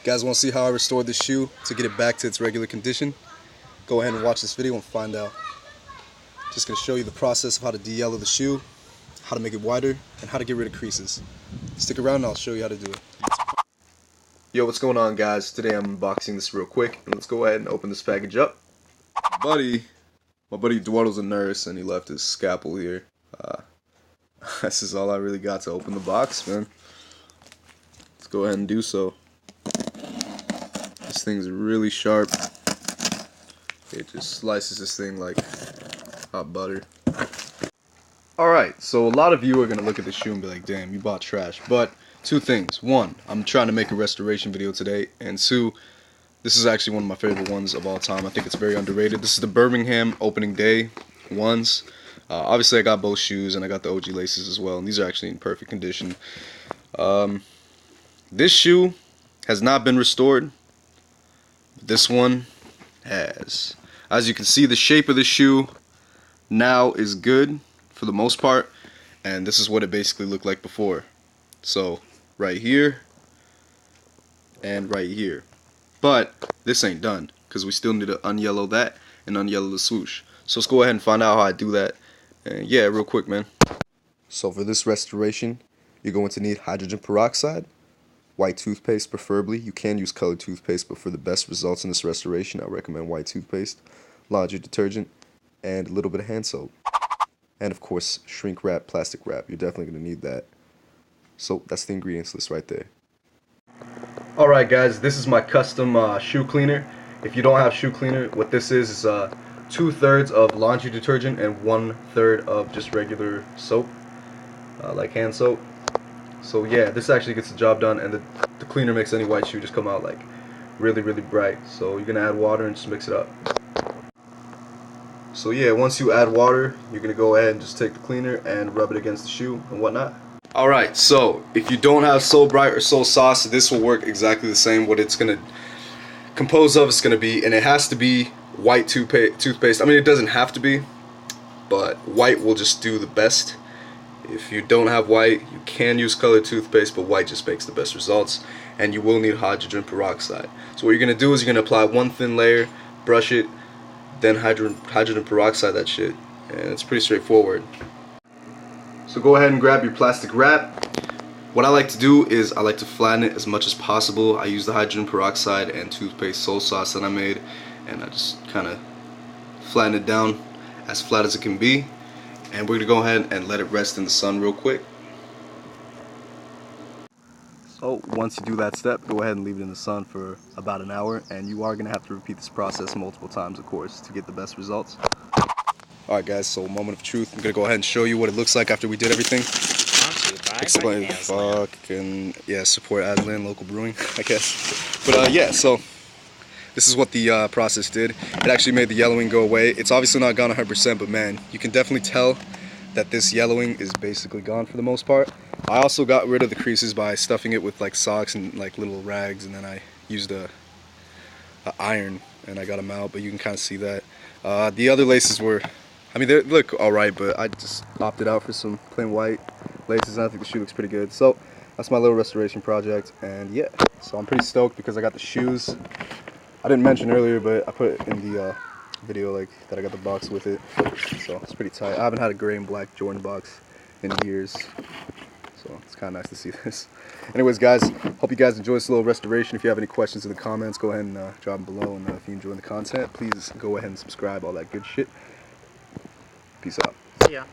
Guys, want to see how I restored the shoe to get it back to its regular condition? Go ahead and watch this video and find out. Just going to show you the process of how to de-yellow the shoe, how to make it wider, and how to get rid of creases. Stick around and I'll show you how to do it. Yo, what's going on, guys? Today I'm unboxing this real quick, and let's go ahead and open this package up. My buddy Eduardo's a nurse, and he left his scalpel here. This is all I really got to open the box, man. Let's go ahead and do so. This thing's really sharp. It just slices this thing like hot butter. Alright, so a lot of you are going to look at the shoe and be like, damn, you bought trash. But two things. One, I'm trying to make a restoration video today. And two, this is actually one of my favorite ones of all time. I think it's very underrated. This is the Birmingham opening day ones. Obviously, I got both shoes and I got the OG laces as well. And these are actually in perfect condition. This shoe has not been restored. This one has. As you can see, the shape of the shoe now is good for the most part, and this is what it basically looked like before. So right here and right here. But this ain't done, because we still need to unyellow that and unyellow the swoosh. So let's go ahead and find out how I do that. And yeah, real quick, man. So for this restoration, you're going to need hydrogen peroxide, white toothpaste preferably. You can use colored toothpaste, but for the best results in this restoration, I recommend white toothpaste, laundry detergent, and a little bit of hand soap. And of course, shrink wrap, plastic wrap. You're definitely going to need that. So that's the ingredients list right there. Alright guys, this is my custom shoe cleaner. If you don't have shoe cleaner, what this is 2/3 of laundry detergent and 1/3 of just regular soap, like hand soap. So yeah, this actually gets the job done, and the cleaner makes any white shoe just come out like really, really bright. So you're gonna add water and just mix it up. So yeah, once you add water, you're gonna go ahead and just take the cleaner and rub it against the shoe and whatnot. Alright, so if you don't have So Bright or So Sauce, this will work exactly the same. What it's gonna compose of is gonna be, and it has to be white toothpaste. I mean, it doesn't have to be, but white will just do the best. If you don't have white, you can use colored toothpaste, but white just makes the best results. And you will need hydrogen peroxide. So what you're gonna do is you're gonna apply one thin layer, brush it, then hydrogen peroxide that shit, and it's pretty straightforward. So go ahead and grab your plastic wrap. What I like to do is I like to flatten it as much as possible. I use the hydrogen peroxide and toothpaste soy sauce that I made, and I just kind of flatten it down as flat as it can be. And we're gonna go ahead and let it rest in the sun real quick. So once you do that step, go ahead and leave it in the sun for about an hour, and you are gonna have to repeat this process multiple times, of course, to get the best results. Alright guys, so moment of truth. I'm gonna go ahead and show you what it looks like after we did everything. Explain fucking yeah, support Aslan local brewing, I guess. But yeah, so this is what the process did. It actually made the yellowing go away. It's obviously not gone 100%, but man, you can definitely tell that this yellowing is basically gone for the most part. I also got rid of the creases by stuffing it with like socks and like little rags, and then I used a iron and I got them out, but you can kind of see that. The other laces were, I mean, they look alright, but I just opted out for some plain white laces, and I think the shoe looks pretty good. So that's my little restoration project, and yeah, so I'm pretty stoked because I got the shoes. I didn't mention earlier, but I put it in the video like that I got the box with it, so it's pretty tight. I haven't had a gray and black Jordan box in years, so it's kind of nice to see this. Anyways guys, hope you guys enjoy this little restoration. If you have any questions in the comments, go ahead and drop them below, and if you enjoy the content, please go ahead and subscribe, all that good shit. Peace out.